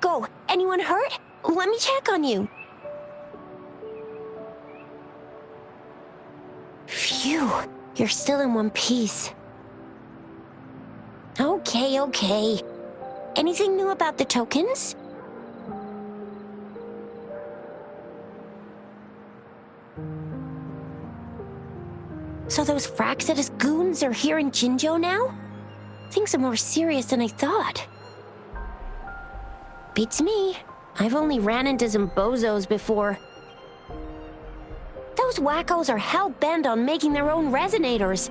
Wacko, anyone hurt? Let me check on you. Phew, you're still in one piece. Okay. Anything new about the tokens? So those Fraxidus goons are here in Jinzhou now? Things are more serious than I thought. Beats me. I've only ran into some bozos before. Those wackos are hell-bent on making their own resonators.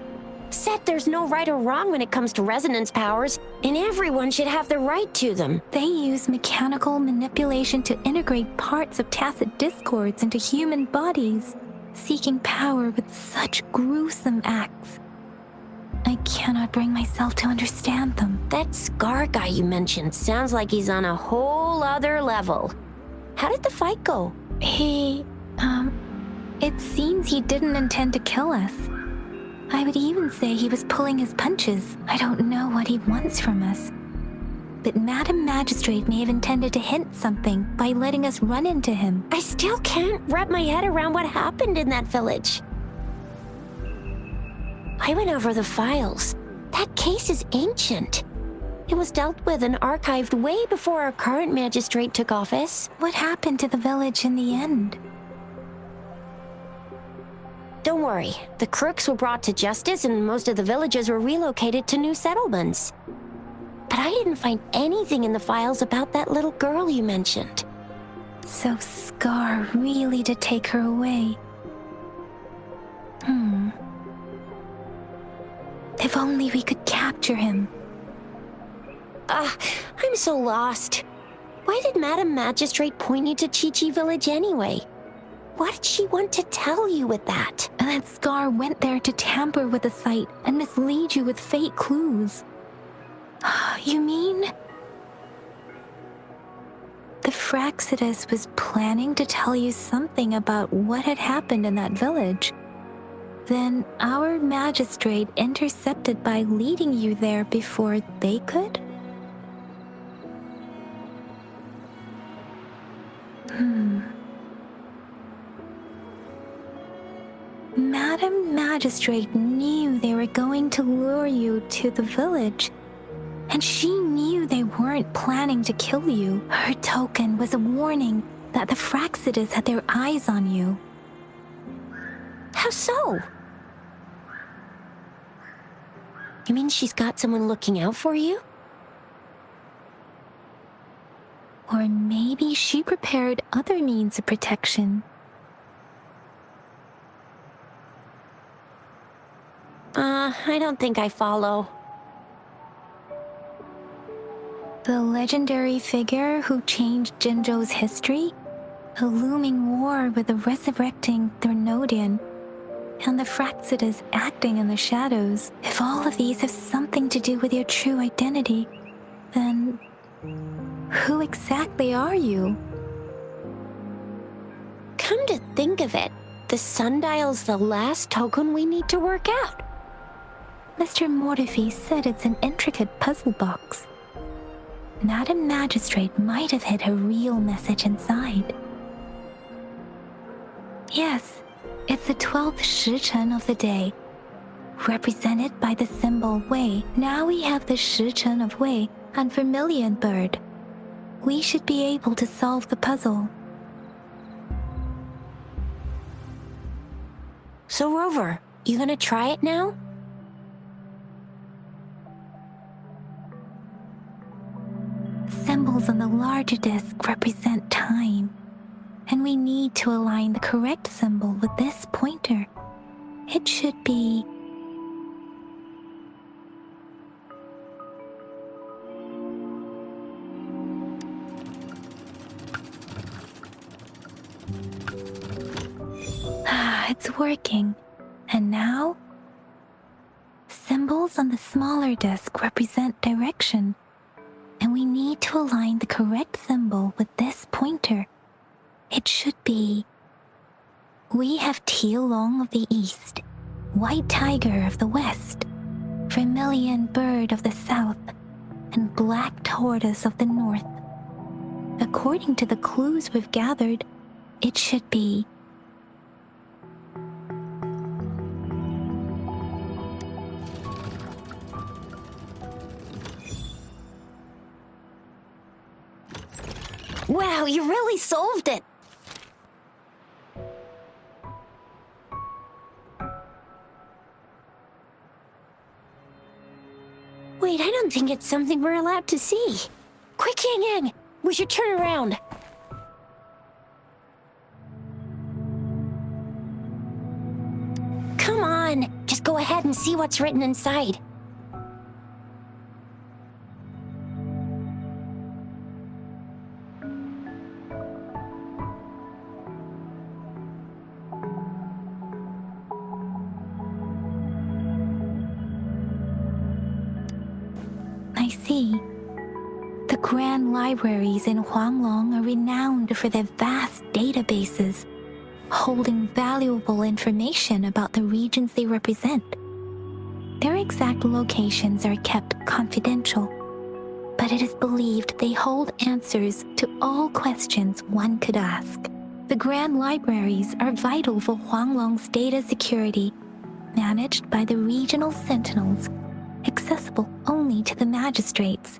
Said there's no right or wrong when it comes to resonance powers, and everyone should have the right to them. They use mechanical manipulation to integrate parts of tacit discords into human bodies, seeking power with such gruesome acts. I cannot bring myself to understand them. That Scar guy you mentioned sounds like he's on a whole other level. How did the fight go? It seems he didn't intend to kill us. I would even say he was pulling his punches. I don't know what he wants from us. But Madam Magistrate may have intended to hint something by letting us run into him. I still can't wrap my head around what happened in that village. I went over the files. That case is ancient. It was dealt with and archived way before our current magistrate took office. What happened to the village in the end? Don't worry, the crooks were brought to justice and most of the villagers were relocated to new settlements. But I didn't find anything in the files about that little girl you mentioned. So Scar really did take her away. If only we could capture him. I'm so lost. Why did Madam Magistrate point you to Chi-Chi Village anyway? What did she want to tell you with that? And that Scar went there to tamper with the site and mislead you with fake clues. You mean? The Fraxidus was planning to tell you something about what had happened in that village. Then our magistrate intercepted by leading you there before they could? Madam Magistrate knew they were going to lure you to the village, and she knew they weren't planning to kill you. Her token was a warning that the Fraxidus had their eyes on you. How so? You mean she's got someone looking out for you? Or maybe she prepared other means of protection. I don't think I follow. The legendary figure who changed Jinzhou's history? A looming war with the resurrecting Thermodian, and the Fraxidus acting in the shadows. If all of these have something to do with your true identity, then who exactly are you? Come to think of it, the sundial's the last token we need to work out. Mr. Mortefi said it's an intricate puzzle box. Madam Magistrate might have hid her real message inside. Yes, it's the 12th shichen of the day, represented by the symbol Wei. Now we have the shichen of Wei and Vermilion Bird. We should be able to solve the puzzle. So Rover, you gonna try it now? Symbols on the larger disc represent time, and we need to align the correct symbol with this pointer. It should be... it's working. And now? Symbols on the smaller disc represent direction, and we need to align the correct symbol with this pointer. It should be... We have Tielong of the east, White Tiger of the west, Vermilion Bird of the south, and Black Tortoise of the north. According to the clues we've gathered, it should be. Wow, you really solved it! Wait, I don't think it's something we're allowed to see. Quick, Yang Yang! We should turn around. Come on, just go ahead and see what's written inside. I see. The grand libraries in Huanglong are renowned for their vast databases, holding valuable information about the regions they represent. Their exact locations are kept confidential, but it is believed they hold answers to all questions one could ask. The grand libraries are vital for Huanglong's data security, managed by the regional sentinels, accessible only to the magistrates.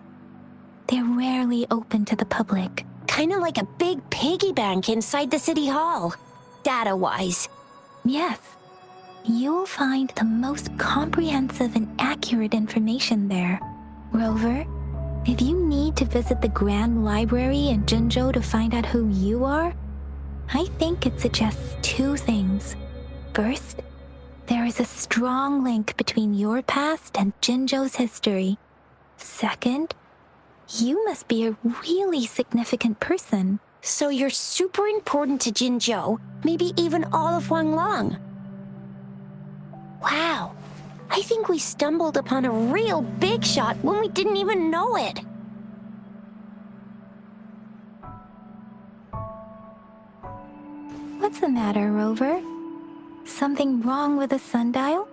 They're rarely open to the public. Kinda like a big piggy bank inside the city hall, data-wise. Yes, you'll find the most comprehensive and accurate information there. Rover, if you need to visit the Grand Library in Jinzhou to find out who you are, I think it suggests two things. First, there is a strong link between your past and Jinzhou's history. Second, you must be a really significant person. So you're super important to Jinzhou, maybe even all of Huanglong. Wow, I think we stumbled upon a real big shot when we didn't even know it. What's the matter, Rover? Something wrong with the sundial?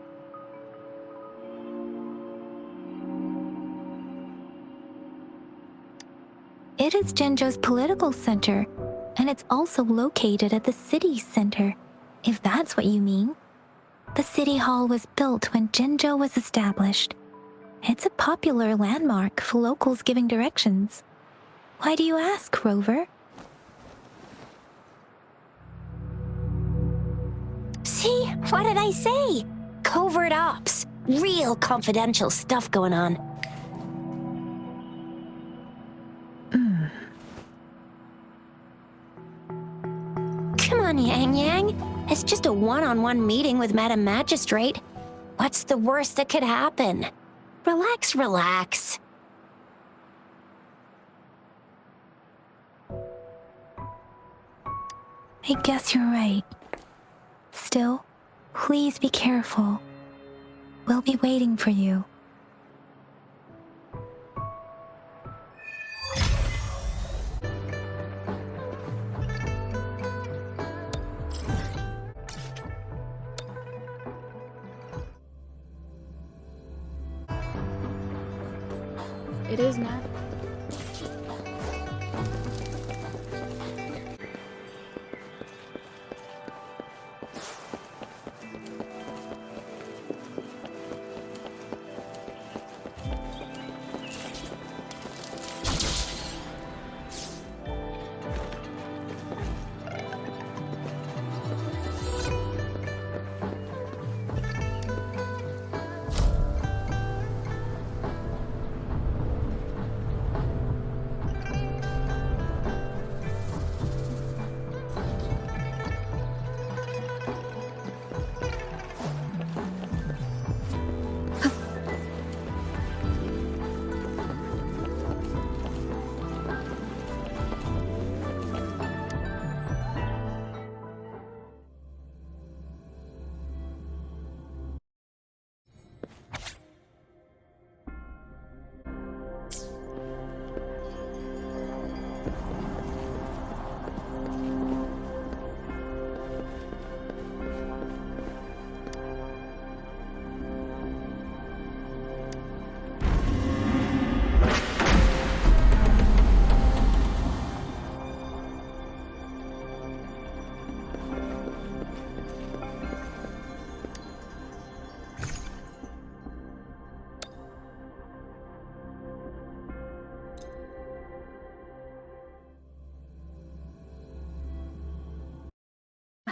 It is Jinzhou's political center, and it's also located at the city center, if that's what you mean. The city hall was built when Jinzhou was established. It's a popular landmark for locals giving directions. Why do you ask, Rover? See, what did I say? Covert ops. Real confidential stuff going on. Come on, Yang Yang. It's just a one-on-one meeting with Madam Magistrate. What's the worst that could happen? Relax, relax. I guess you're right. Still, please be careful. We'll be waiting for you. It is not.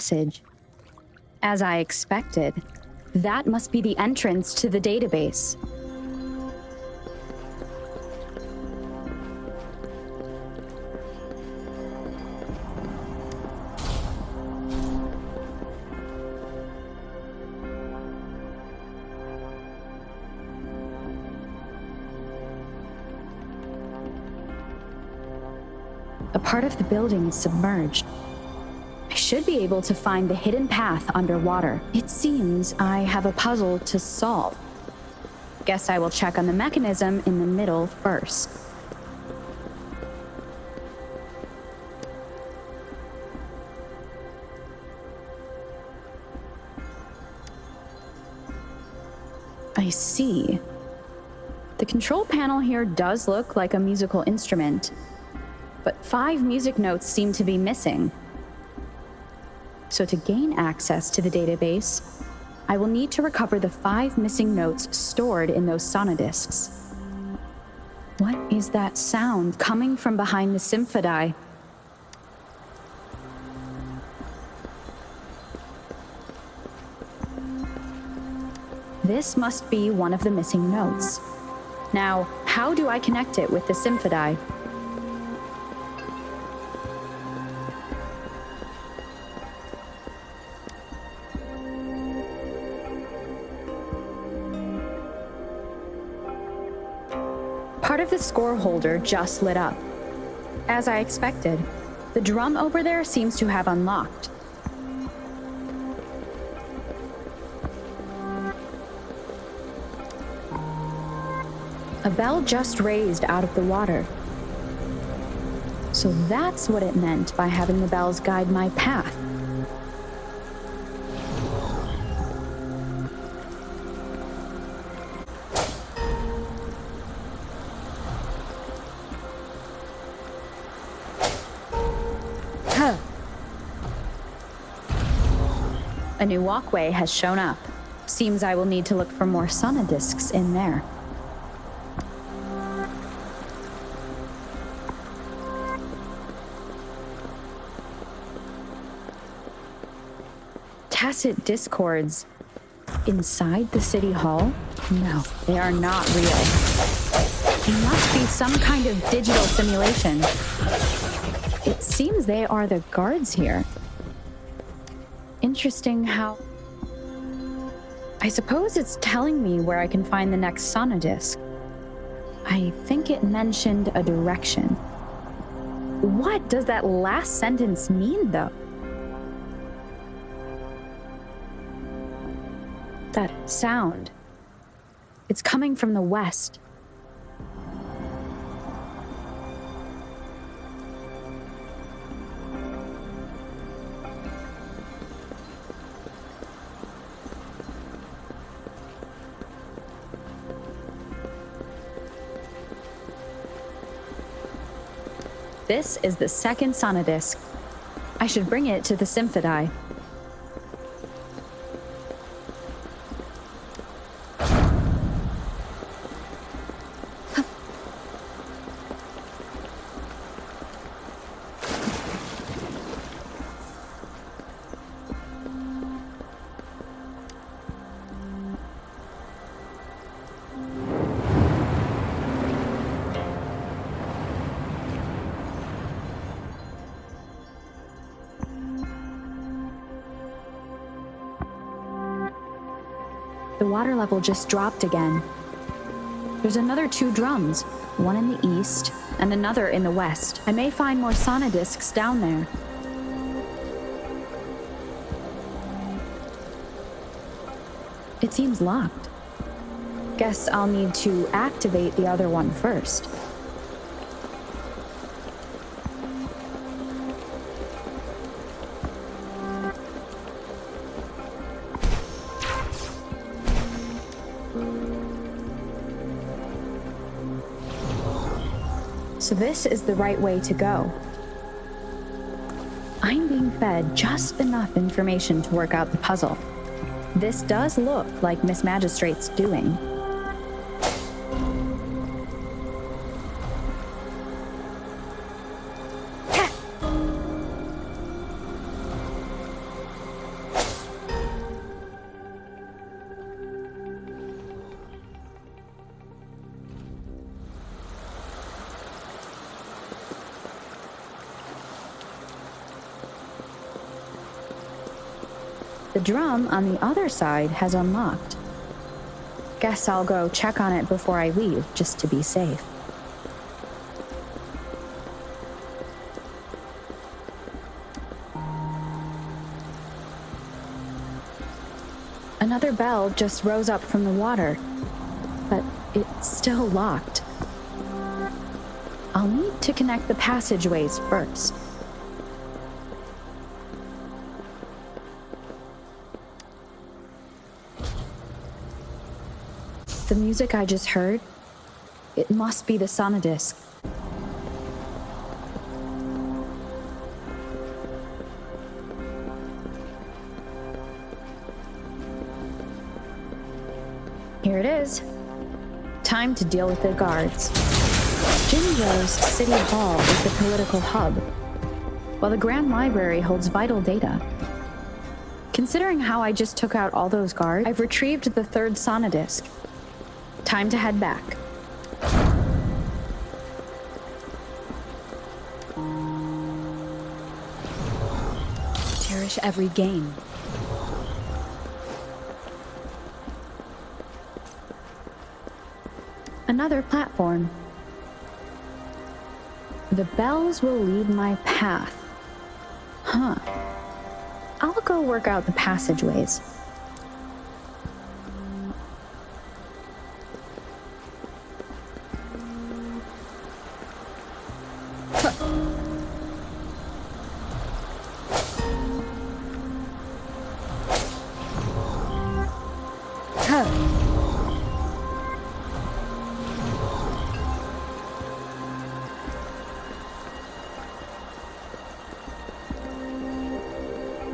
passage. As I expected, that must be the entrance to the database. A part of the building is submerged. I should be able to find the hidden path underwater. It seems I have a puzzle to solve. Guess I will check on the mechanism in the middle first. I see. The control panel here does look like a musical instrument, but 5 music notes seem to be missing. So to gain access to the database, I will need to recover the 5 missing notes stored in those sonodiscs. What is that sound coming from behind the symphodi? This must be one of the missing notes. Now, how do I connect it with the symphodi? Part of the score holder just lit up. As I expected, the drum over there seems to have unlocked. A bell just raised out of the water. So that's what it meant by having the bells guide my path. A new walkway has shown up. Seems I will need to look for more sonodiscs in there. Tacit discords inside the city hall? No, they are not real. They must be some kind of digital simulation. It seems they are the guards here. Interesting how... I suppose it's telling me where I can find the next sonodisc. I think it mentioned a direction. What does that last sentence mean, though? That sound. It's coming from the west. This is the second sonodisc. I should bring it to the symphodi. The water level just dropped again. There's another 2 drums, one in the east and another in the west. I may find more sonodiscs down there. It seems locked. Guess I'll need to activate the other one first. So this is the right way to go. I'm being fed just enough information to work out the puzzle. This does look like Miss Magistrate's doing. The drum on the other side has unlocked. Guess I'll go check on it before I leave, just to be safe. Another bell just rose up from the water, but it's still locked. I'll need to connect the passageways first. The music I just heard, it must be the sonodisc. Here it is. Time to deal with the guards. Jinzhou's City Hall is the political hub, while the Grand Library holds vital data. Considering how I just took out all those guards, I've retrieved the third sonodisc. Time to head back. Cherish every game. Another platform. The bells will lead my path. Huh. I'll go work out the passageways.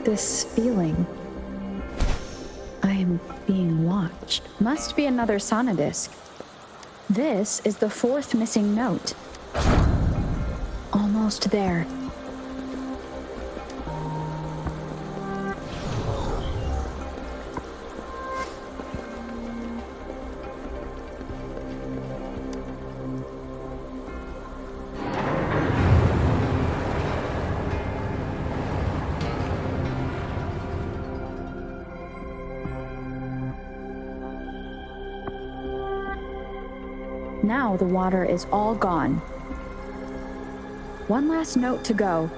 This feeling. I am being watched. Must be another sonodisc. This is the fourth missing note. Almost there. Now the water is all gone. One last note to go.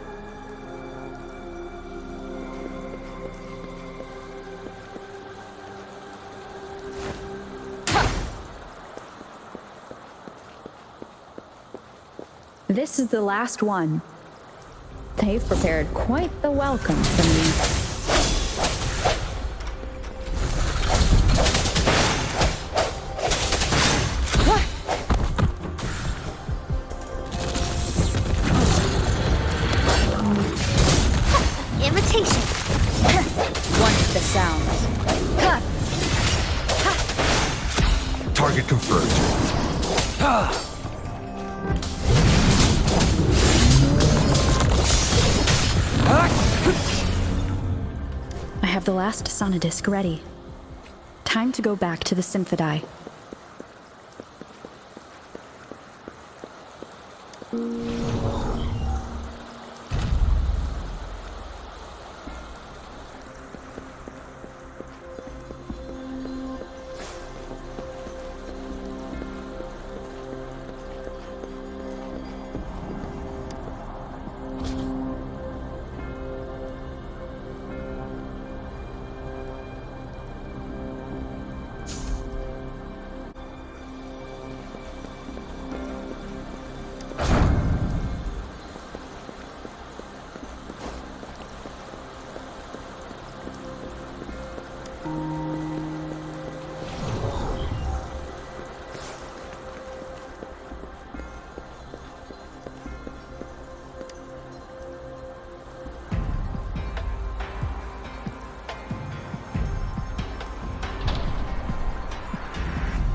This is the last one. They've prepared quite the welcome for me. Target confirmed. I have the last sonodisc ready. Time to go back to the Symphodi.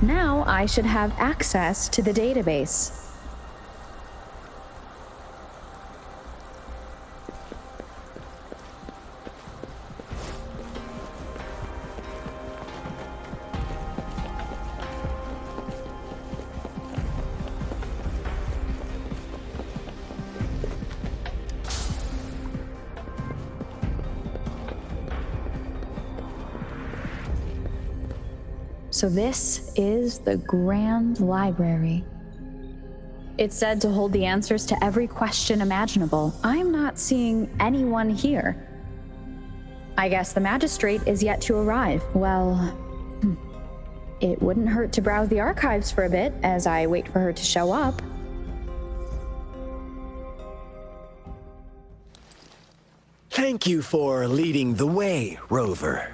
Now I should have access to the database. So this is the Grand Library. It's said to hold the answers to every question imaginable. I'm not seeing anyone here. I guess the magistrate is yet to arrive. Well, it wouldn't hurt to browse the archives for a bit as I wait for her to show up. Thank you for leading the way, Rover.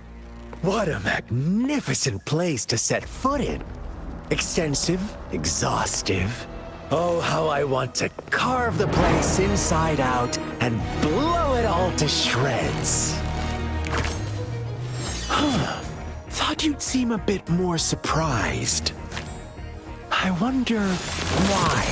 What a magnificent place to set foot in. Extensive, exhaustive. Oh, how I want to carve the place inside out and blow it all to shreds. Thought you'd seem a bit more surprised. I wonder why.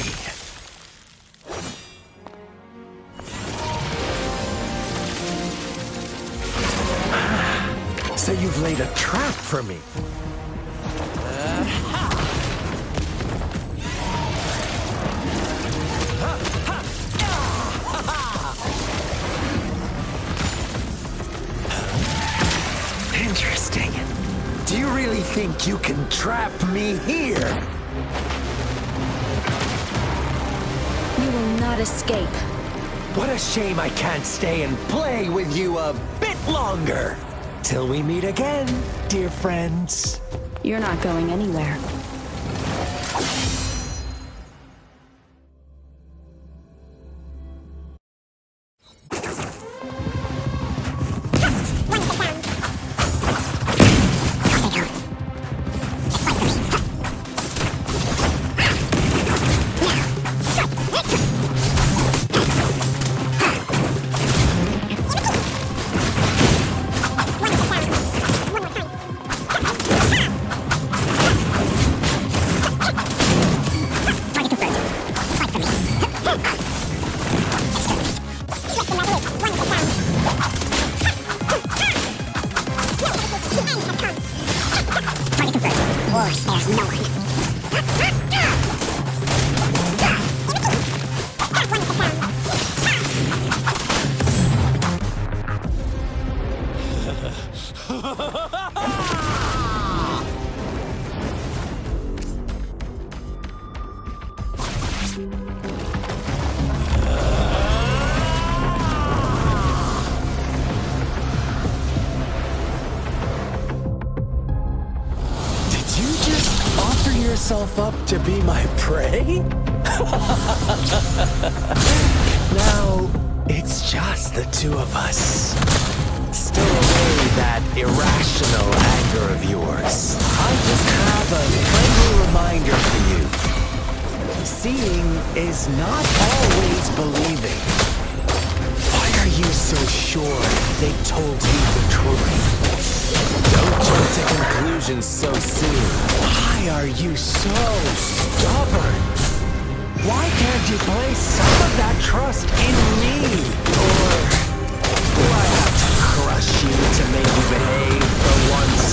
So you've laid a trap for me. Interesting. Do you really think you can trap me here? You will not escape. What a shame I can't stay and play with you a bit longer. Till we meet again, dear friends. You're not going anywhere. Yourself up to be my prey? Now, it's just the two of us. Stow away that irrational anger of yours. I just have a friendly reminder for you. Seeing is not always believing. Why are you so sure they told you the truth? Don't jump to conclusions so soon. Why are you so stubborn? Why can't you place some of that trust in me? Or do I have to crush you to make you behave for once?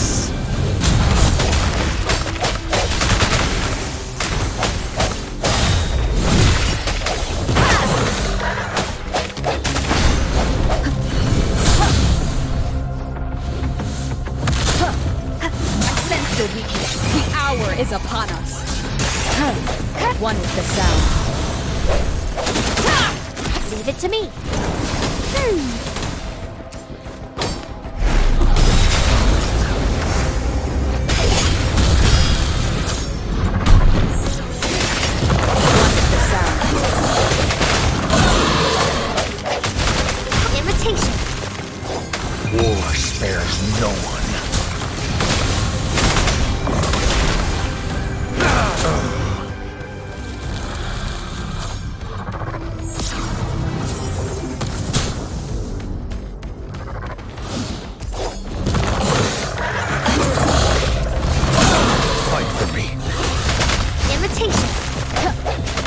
The hour is upon us. One with the sound. Leave it to me. One with the sound. Imitation. War spares no one.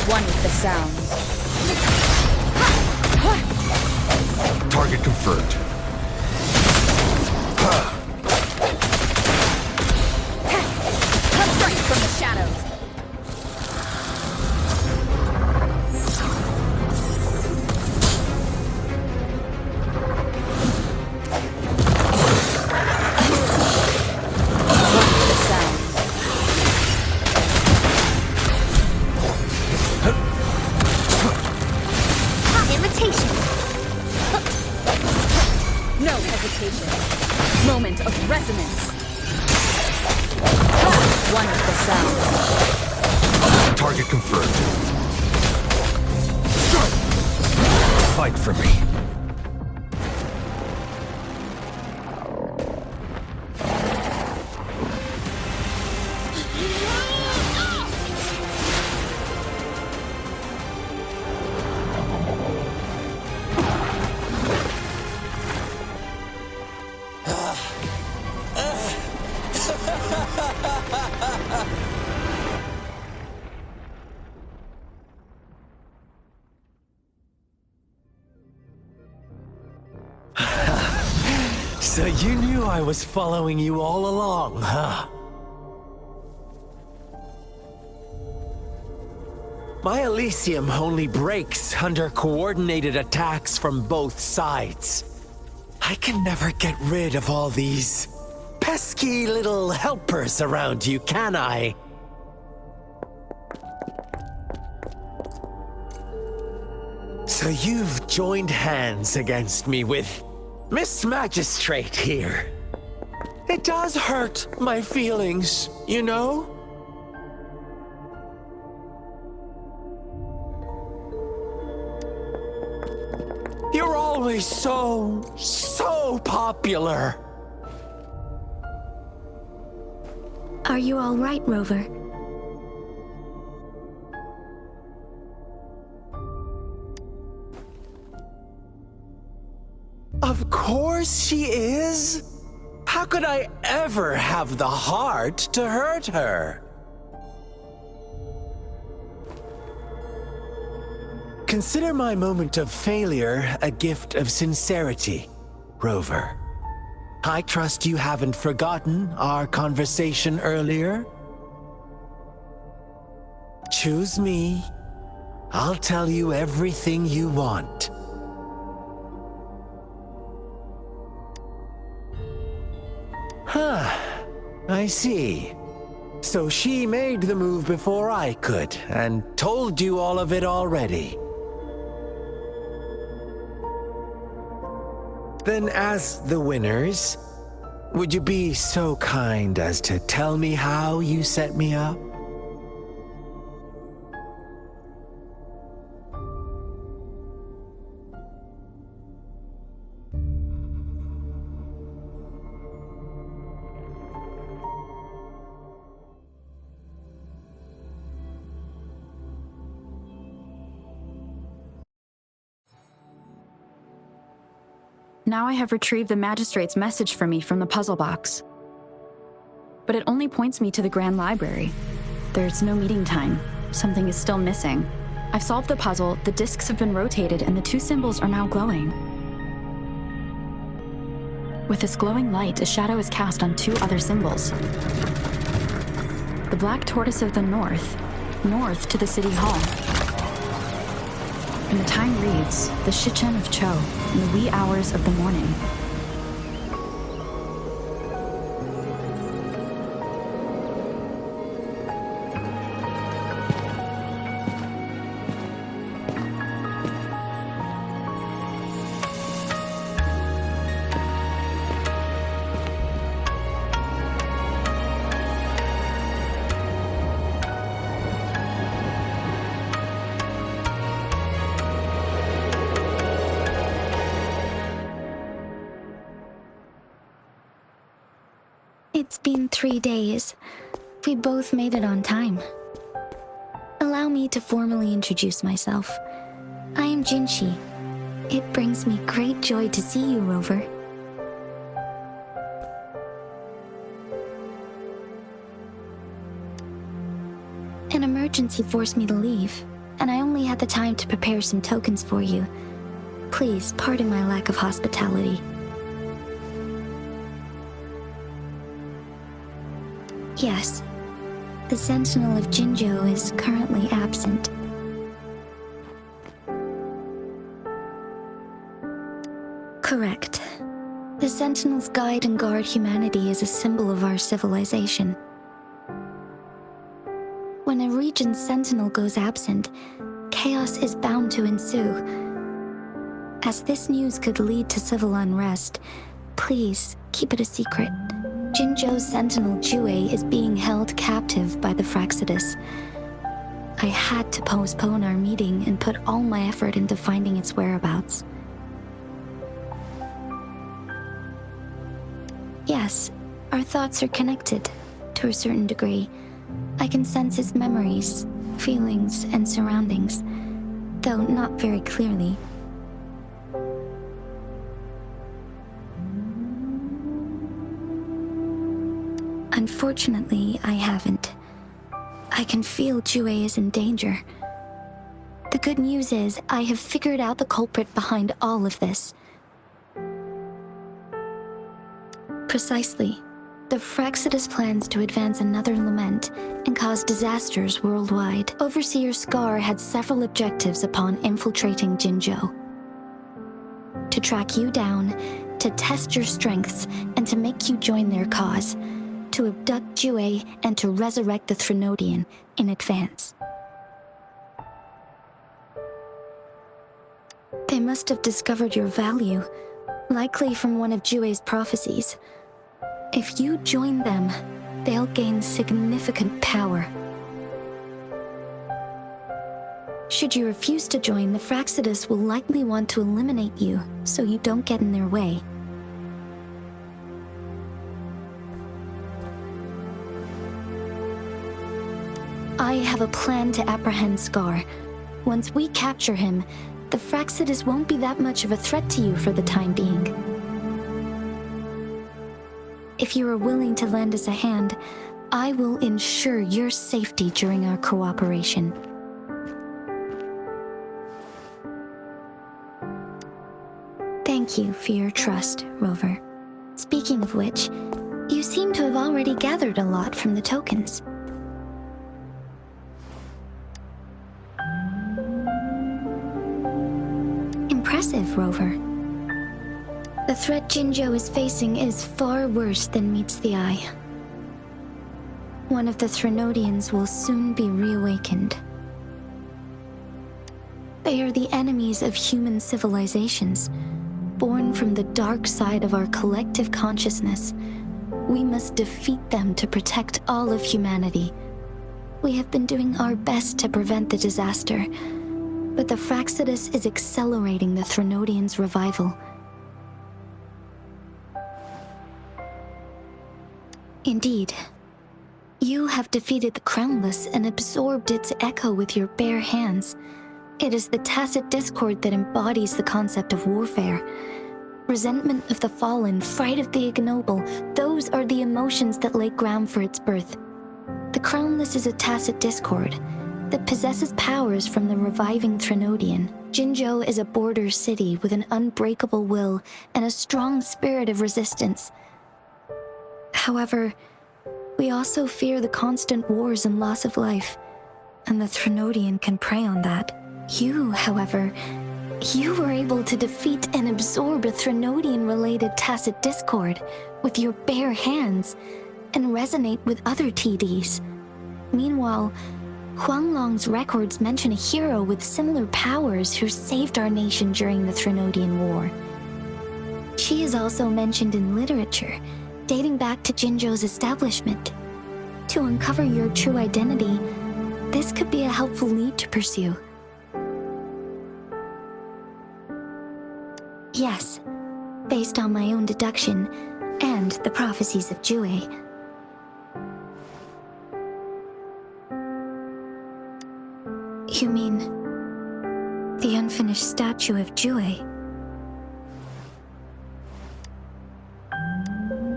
One with the sound. Target confirmed. Moment of resonance. One of the sound. Target confirmed. Fight for me. So you knew I was following you all along, huh? My Elysium only breaks under coordinated attacks from both sides. I can never get rid of all these pesky little helpers around you, can I? So you've joined hands against me with Miss Magistrate here. It does hurt my feelings, you know? You're always so popular. Are you all right, Rover? Of course she is. How could I ever have the heart to hurt her? Consider my moment of failure a gift of sincerity, Rover. I trust you haven't forgotten our conversation earlier. Choose me. I'll tell you everything you want. Huh. I see. So she made the move before I could, and told you all of it already. Then as the winners, would you be so kind as to tell me how you set me up? Now I have retrieved the magistrate's message for me from the puzzle box. But it only points me to the Grand Library. There's no meeting time. Something is still missing. I've solved the puzzle, the discs have been rotated, and the two symbols are now glowing. With this glowing light, a shadow is cast on two other symbols. The black tortoise of the north to the city hall. And the time reads, the Shichen of Cho, in the wee hours of the morning. It's been 3 days. We both made it on time. Allow me to formally introduce myself. I am Jinshi. It brings me great joy to see you, Rover. An emergency forced me to leave, and I only had the time to prepare some tokens for you. Please pardon my lack of hospitality. Yes, the Sentinel of Jinzhou is currently absent. Correct. The Sentinels guide and guard humanity as a symbol of our civilization. When a region's Sentinel goes absent, chaos is bound to ensue. As this news could lead to civil unrest, Please, keep it a secret. Jinzhou's sentinel Jue is being held captive by the Fraxidus. I had to postpone our meeting and put all my effort into finding its whereabouts. Yes, our thoughts are connected, to a certain degree. I can sense his memories, feelings, and surroundings, though not very clearly. Unfortunately, I haven't. I can feel Jue is in danger. The good news is I have figured out the culprit behind all of this. Precisely. The Fraxidus plans to advance another lament and cause disasters worldwide. Overseer Scar had several objectives upon infiltrating Jinzhou. To track you down, to test your strengths, and to make you join their cause. To abduct Jue and to resurrect the Threnodian in advance. They must have discovered your value, likely from one of Jue's prophecies. If you join them, they'll gain significant power. Should you refuse to join, the Fraxidus will likely want to eliminate you so you don't get in their way. I have a plan to apprehend Scar. Once we capture him, the Fraxidus won't be that much of a threat to you for the time being. If you are willing to lend us a hand, I will ensure your safety during our cooperation. Thank you for your trust, Rover. Speaking of which, you seem to have already gathered a lot from the tokens. Impressive, Rover. The threat Jinzhou is facing is far worse than meets the eye. One of the Threnodians will soon be reawakened. They are the enemies of human civilizations, born from the dark side of our collective consciousness. We must defeat them to protect all of humanity. We have been doing our best to prevent the disaster, but the Fraxidus is accelerating the Threnodians' revival. Indeed, you have defeated the Crownless and absorbed its echo with your bare hands. It is the tacit discord that embodies the concept of warfare. Resentment of the fallen, fright of the ignoble, those are the emotions that lay ground for its birth. The Crownless is a tacit discord that possesses powers from the reviving Threnodian. Jinzhou is a border city with an unbreakable will and a strong spirit of resistance. However, we also fear the constant wars and loss of life, and the Threnodian can prey on that. You, however, you were able to defeat and absorb a Threnodian-related tacit discord with your bare hands and resonate with other TDs. Meanwhile, Huanglong's records mention a hero with similar powers who saved our nation during the Threnodian War. She is also mentioned in literature, dating back to Jinzhou's establishment. To uncover your true identity, this could be a helpful lead to pursue. Yes, based on my own deduction and the prophecies of Jue. You mean the unfinished statue of Jue?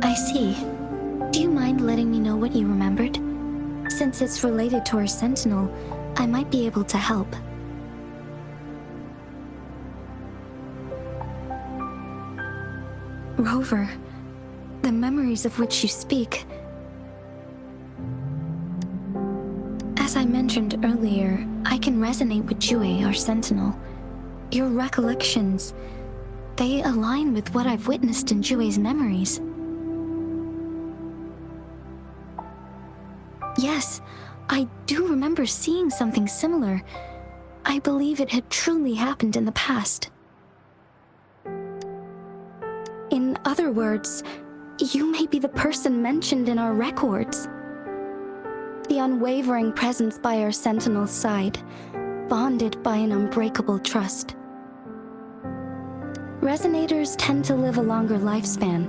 I see. Do you mind letting me know what you remembered? Since it's related to our sentinel, I might be able to help. Rover, the memories of which you speak. As I mentioned earlier, I can resonate with Jue, our sentinel. Your recollections, they align with what I've witnessed in Jue's memories. Yes, I do remember seeing something similar. I believe it had truly happened in the past. In other words, you may be the person mentioned in our records. The unwavering presence by our sentinel's side, bonded by an unbreakable trust. Resonators tend to live a longer lifespan,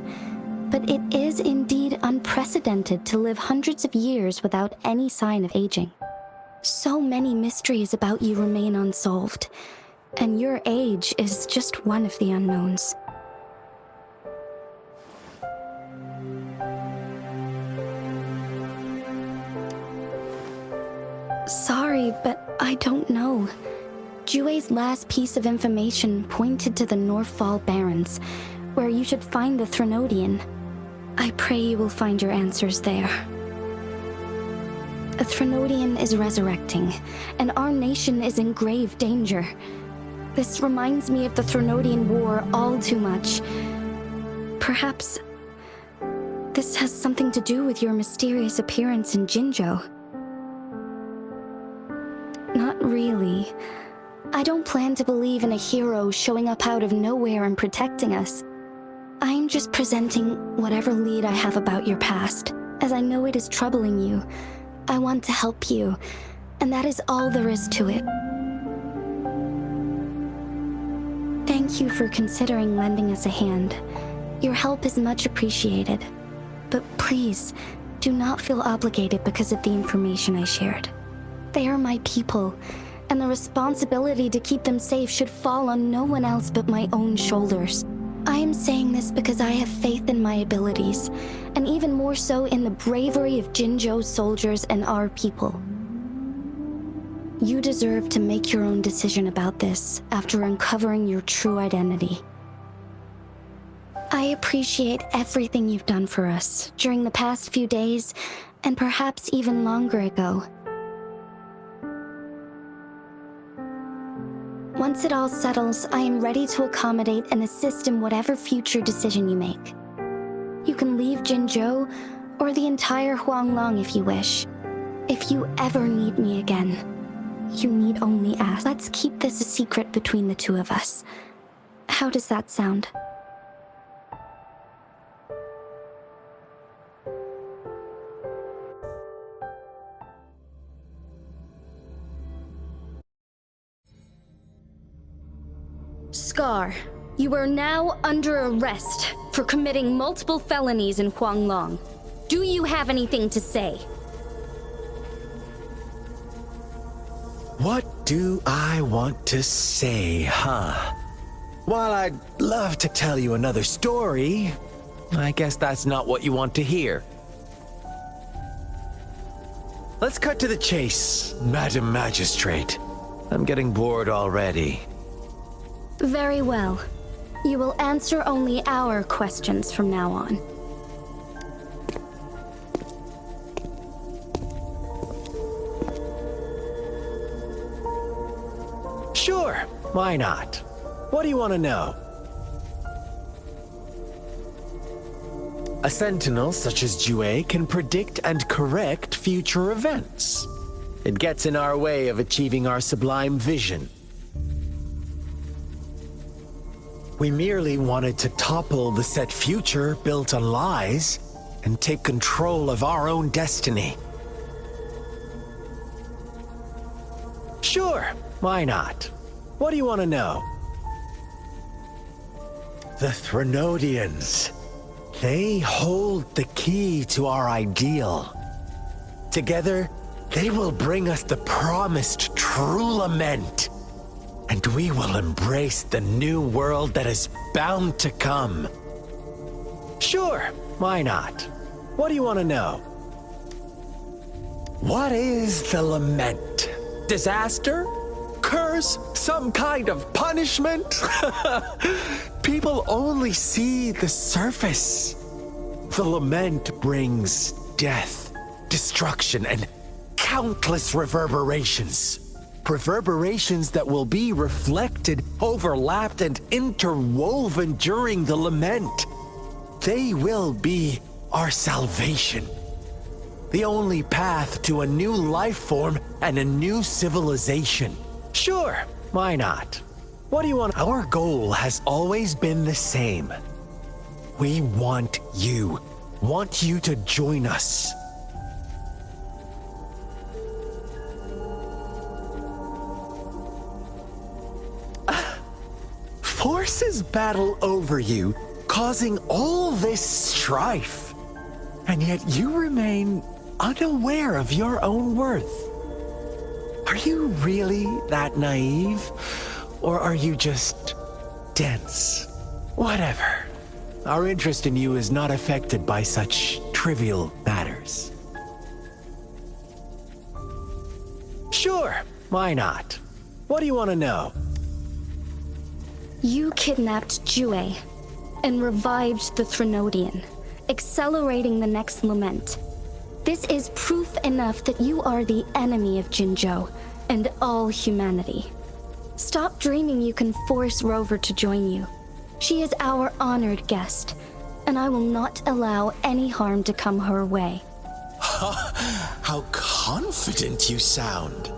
but it is indeed unprecedented to live hundreds of years without any sign of aging. So many mysteries about you remain unsolved, and your age is just one of the unknowns. Sorry, but I don't know. Jue's last piece of information pointed to the Northfall Barrens, where you should find the Threnodian. I pray you will find your answers there. A Threnodian is resurrecting, and our nation is in grave danger. This reminds me of the Threnodian War all too much. Perhaps this has something to do with your mysterious appearance in Jinzhou. Not really. I don't plan to believe in a hero showing up out of nowhere and protecting us. I'm just presenting whatever lead I have about your past, as I know it is troubling you. I want to help you, and that is all there is to it. Thank you for considering lending us a hand. Your help is much appreciated. But please, do not feel obligated because of the information I shared. They are my people, and the responsibility to keep them safe should fall on no one else but my own shoulders. I am saying this because I have faith in my abilities, and even more so in the bravery of Jinzhou's soldiers and our people. You deserve to make your own decision about this after uncovering your true identity. I appreciate everything you've done for us during the past few days, and perhaps even longer ago. Once it all settles, I am ready to accommodate and assist in whatever future decision you make. You can leave Jinzhou, or the entire Huanglong if you wish. If you ever need me again, you need only ask. Let's keep this a secret between the two of us. How does that sound? Scar, you are now under arrest for committing multiple felonies in Huanglong. Do you have anything to say? What do I want to say, huh? While I'd love to tell you another story, I guess that's not what you want to hear. Let's cut to the chase, Madam Magistrate. I'm getting bored already. Very well. You will answer only our questions from now on. Sure, why not? What do you want to know? A sentinel such as Jue can predict and correct future events. It gets in our way of achieving our sublime vision. We merely wanted to topple the set future built on lies and take control of our own destiny. Sure, why not? What do you want to know? The Threnodians. They hold the key to our ideal. Together, they will bring us the promised true lament. And we will embrace the new world that is bound to come. Sure, why not? What do you want to know? What is the lament? Disaster? Curse? Some kind of punishment? People only see the surface. The lament brings death, destruction, and countless reverberations. Reverberations that will be reflected, overlapped, and interwoven during the lament. They will be our salvation. The only path to a new life form and a new civilization. Sure, why not? What do you want? Our goal has always been the same. We want you. Want you to join us. Forces battle over you, causing all this strife. And yet you remain unaware of your own worth. Are you really that naive? Or are you just dense? Whatever. Our interest in you is not affected by such trivial matters. Sure, why not? What do you want to know? You kidnapped Jue and revived the Threnodian, accelerating the next lament. This is proof enough that you are the enemy of Jinzhou and all humanity. Stop dreaming you can force Rover to join you. She is our honored guest, and I will not allow any harm to come her way. How confident you sound.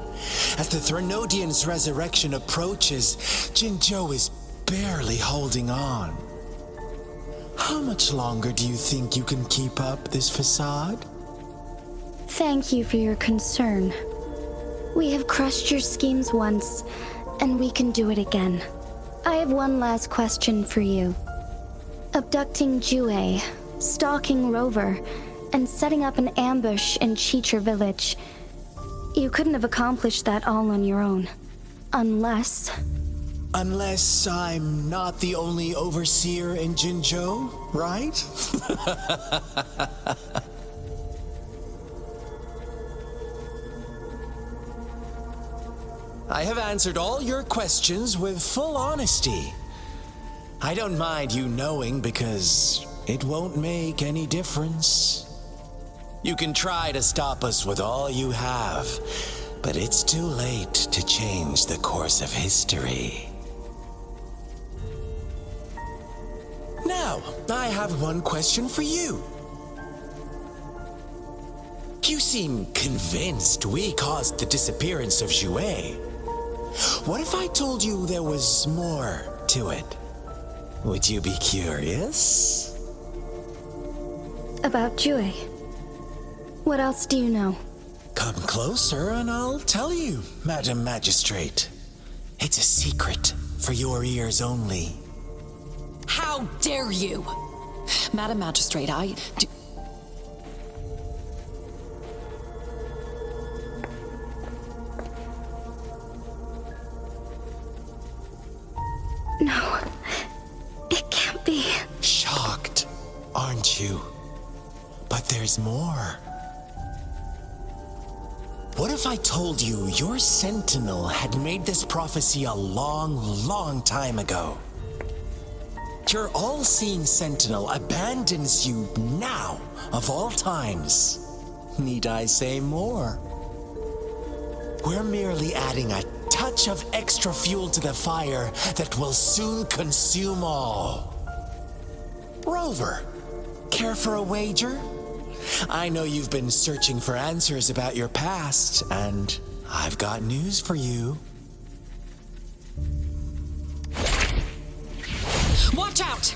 As the Threnodian's resurrection approaches, Jinzhou is barely holding on. How much longer do you think you can keep up this facade? Thank you for your concern. We have crushed your schemes once, and we can do it again. I have one last question for you. Abducting Jue, stalking Rover, and setting up an ambush in Cheecher village. You couldn't have accomplished that all on your own. Unless I'm not the only overseer in Jinzhou, right? I have answered all your questions with full honesty. I don't mind you knowing because it won't make any difference. You can try to stop us with all you have, but it's too late to change the course of history. Now, I have one question for you. You seem convinced we caused the disappearance of Jue. What if I told you there was more to it? Would you be curious? about Jue. What else do you know? Come closer and I'll tell you, Madam Magistrate. It's a secret for your ears only. How dare you! Madam Magistrate, I do... No, it can't be. Shocked, aren't you? But there's more. What if I told you your sentinel had made this prophecy a long, long time ago? Your all-seeing sentinel abandons you now, of all times. Need I say more? We're merely adding a touch of extra fuel to the fire that will soon consume all. Rover, care for a wager? I know you've been searching for answers about your past, and I've got news for you. Watch out!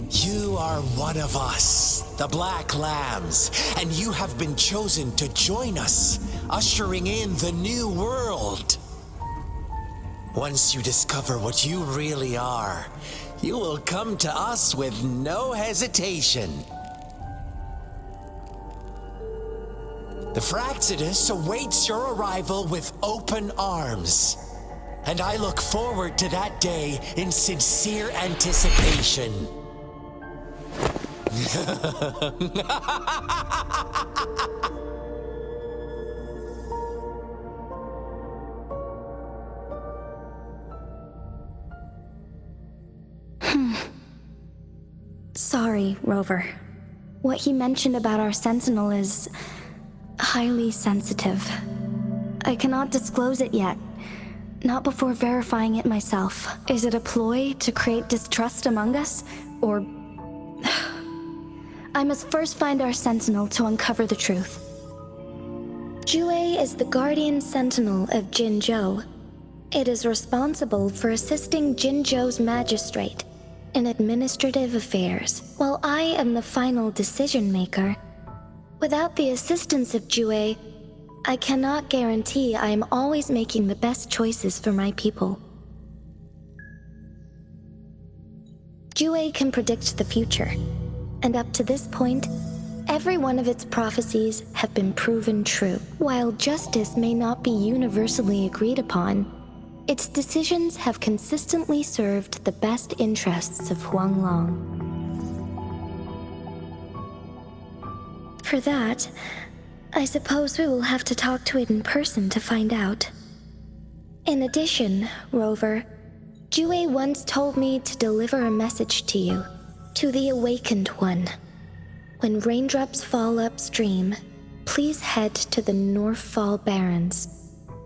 You are one of us, the Black Lambs, and you have been chosen to join us, ushering in the new world. Once you discover what you really are, you will come to us with no hesitation. The Fraxidus awaits your arrival with open arms, and I look forward to that day in sincere anticipation. Sorry, Rover. What he mentioned about our sentinel is highly sensitive. I cannot disclose it yet. Not before verifying it myself. Is it a ploy to create distrust among us? Or... I must first find our sentinel to uncover the truth. Jue is the guardian sentinel of Jinzhou. It is responsible for assisting Jinzhou's magistrate in administrative affairs, while I am the final decision maker. Without the assistance of Jue, I cannot guarantee I am always making the best choices for my people. Jue can predict the future, and up to this point, every one of its prophecies have been proven true. While justice may not be universally agreed upon, its decisions have consistently served the best interests of Huanglong. For that, I suppose we will have to talk to it in person to find out. In addition, Rover, Jue once told me to deliver a message to you, to the Awakened One. When raindrops fall upstream, please head to the Northfall Barrens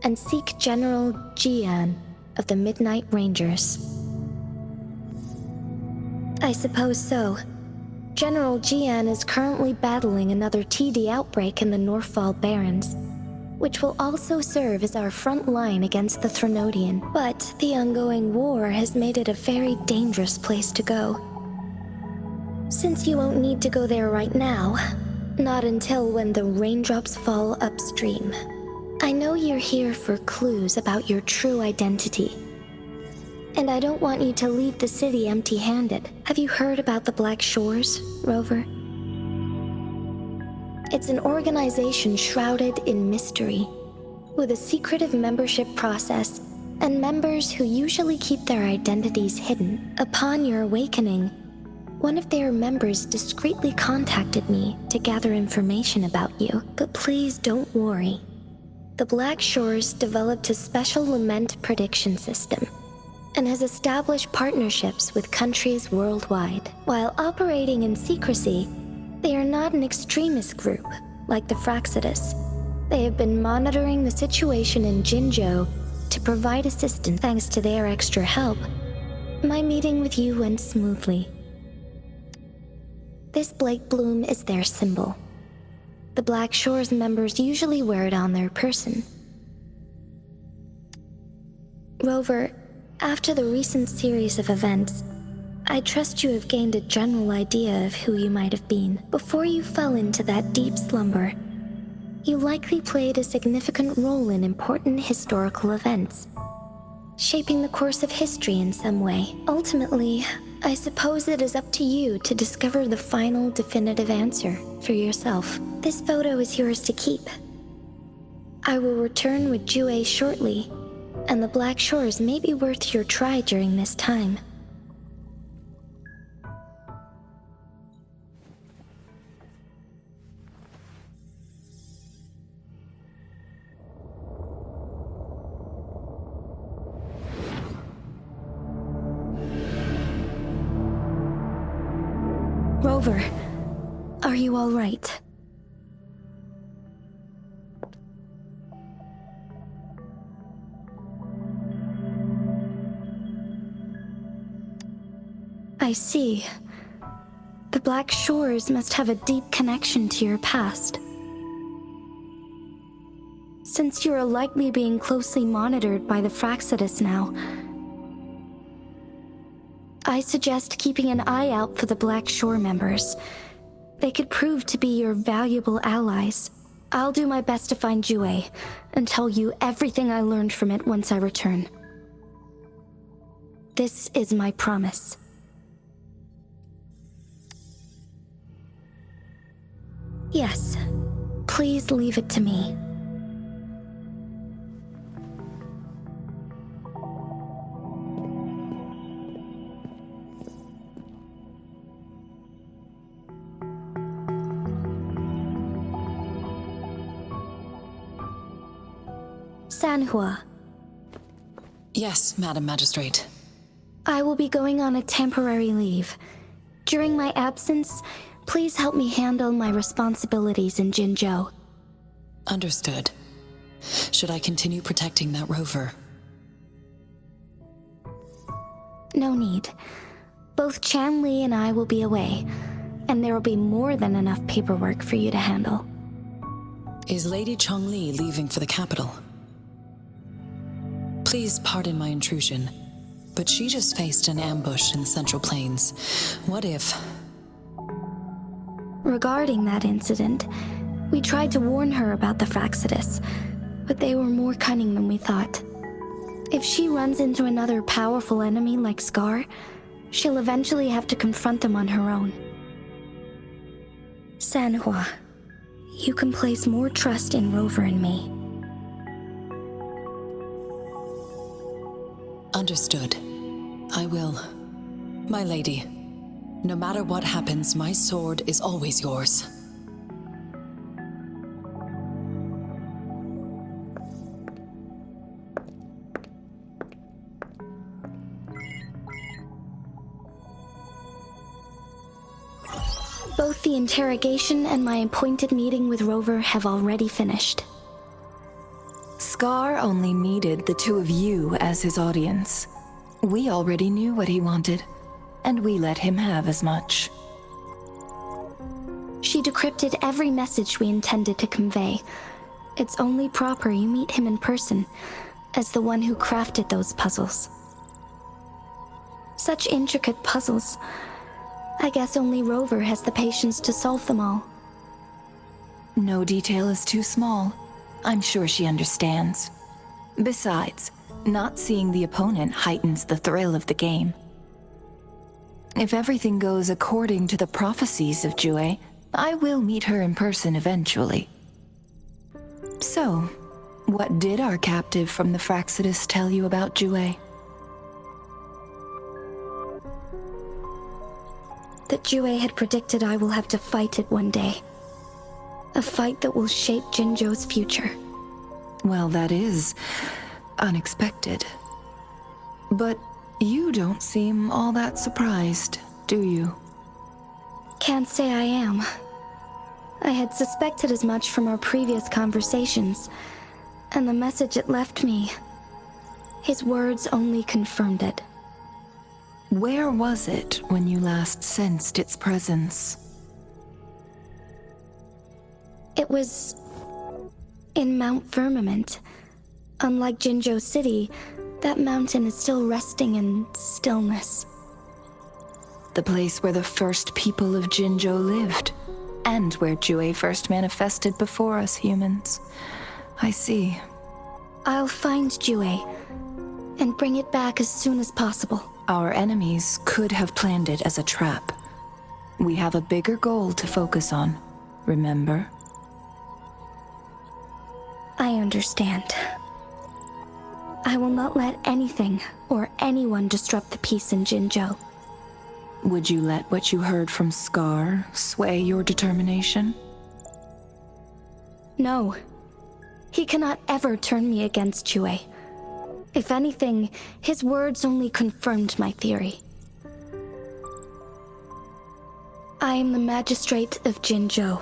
and seek General Jian of the Midnight Rangers. I suppose so. General Jian is currently battling another TD outbreak in the Northfall Barrens, which will also serve as our front line against the Threnodian. But the ongoing war has made it a very dangerous place to go. Since you won't need to go there right now, not until when the raindrops fall upstream, I know you're here for clues about your true identity. And I don't want you to leave the city empty-handed. Have you heard about the Black Shores, Rover? It's an organization shrouded in mystery, with a secretive membership process and members who usually keep their identities hidden. Upon your awakening, one of their members discreetly contacted me to gather information about you. But please don't worry. The Black Shores developed a special lament prediction system and has established partnerships with countries worldwide. While operating in secrecy, they are not an extremist group like the Fraxidus. They have been monitoring the situation in Jinzhou to provide assistance. Thanks to their extra help, my meeting with you went smoothly. This Blake Bloom is their symbol. The Black Shores members usually wear it on their person. Rover, after the recent series of events, I trust you have gained a general idea of who you might have been. Before you fell into that deep slumber, you likely played a significant role in important historical events, shaping the course of history in some way. Ultimately, I suppose it is up to you to discover the final definitive answer for yourself. This photo is yours to keep. I will return with Jue shortly, and the Black Shores may be worth your try during this time. Rover, are you all right? I see. The Black Shores must have a deep connection to your past. Since you are likely being closely monitored by the Fraxidus now, I suggest keeping an eye out for the Black Shore members. They could prove to be your valuable allies. I'll do my best to find Jue and tell you everything I learned from it once I return. This is my promise. Yes, please leave it to me. Sanhua. Yes, Madam Magistrate. I will be going on a temporary leave. During my absence, please help me handle my responsibilities in Jinzhou. Understood. Should I continue protecting that rover? No need. Both Chan Li and I will be away, and there will be more than enough paperwork for you to handle. Is Lady Chongli leaving for the capital? Please pardon my intrusion, but she just faced an ambush in the Central Plains. What if... Regarding that incident, we tried to warn her about the Fraxidus, but they were more cunning than we thought. If she runs into another powerful enemy like Scar, she'll eventually have to confront them on her own. Sanhua, you can place more trust in Rover and me. Understood. I will. My lady, no matter what happens, my sword is always yours. Both the interrogation and my appointed meeting with Rover have already finished. Scar only needed the two of you as his audience. We already knew what he wanted, and we let him have as much. She decrypted every message we intended to convey. It's only proper you meet him in person, as the one who crafted those puzzles. Such intricate puzzles. I guess only Rover has the patience to solve them all. No detail is too small. I'm sure she understands. Besides, not seeing the opponent heightens the thrill of the game. If everything goes according to the prophecies of Jue, I will meet her in person eventually. So, what did our captive from the Fraxidus tell you about Jue? That Jue had predicted I will have to fight it one day. A fight that will shape Jinzhou's future. Well, that is unexpected. But you don't seem all that surprised, do you? Can't say I am. I had suspected as much from our previous conversations, and the message it left me. His words only confirmed it. Where was it when you last sensed its presence? It was in Mount Firmament. Unlike Jinzhou City, that mountain is still resting in stillness. The place where the first people of Jinzhou lived, and where Jue first manifested before us humans. I see. I'll find Jue and bring it back as soon as possible. Our enemies could have planned it as a trap. We have a bigger goal to focus on, remember? I understand. I will not let anything or anyone disrupt the peace in Jinzhou. Would you let what you heard from Scar sway your determination? No. He cannot ever turn me against Jue. If anything, his words only confirmed my theory. I am the magistrate of Jinzhou,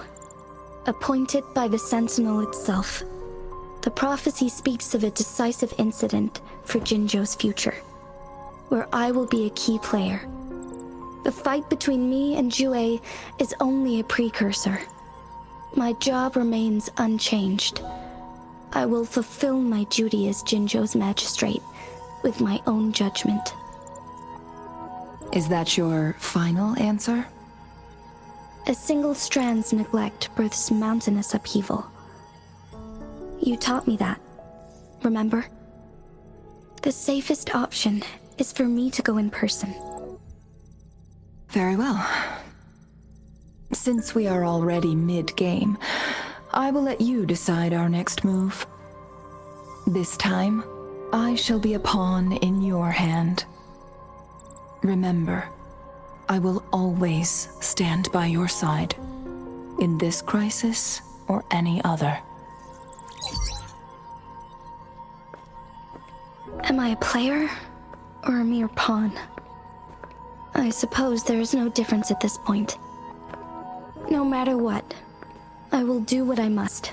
appointed by the Sentinel itself. The prophecy speaks of a decisive incident for Jinzhou's future, where I will be a key player. The fight between me and Jue is only a precursor. My job remains unchanged. I will fulfill my duty as Jinzhou's magistrate with my own judgment. Is that your final answer? A single strand's neglect births mountainous upheaval. You taught me that, remember? The safest option is for me to go in person. Very well. Since we are already mid-game, I will let you decide our next move. This time, I shall be a pawn in your hand. Remember, I will always stand by your side, in this crisis or any other. Am I a player or a mere pawn? I suppose there is no difference at this point. No matter what, I will do what I must.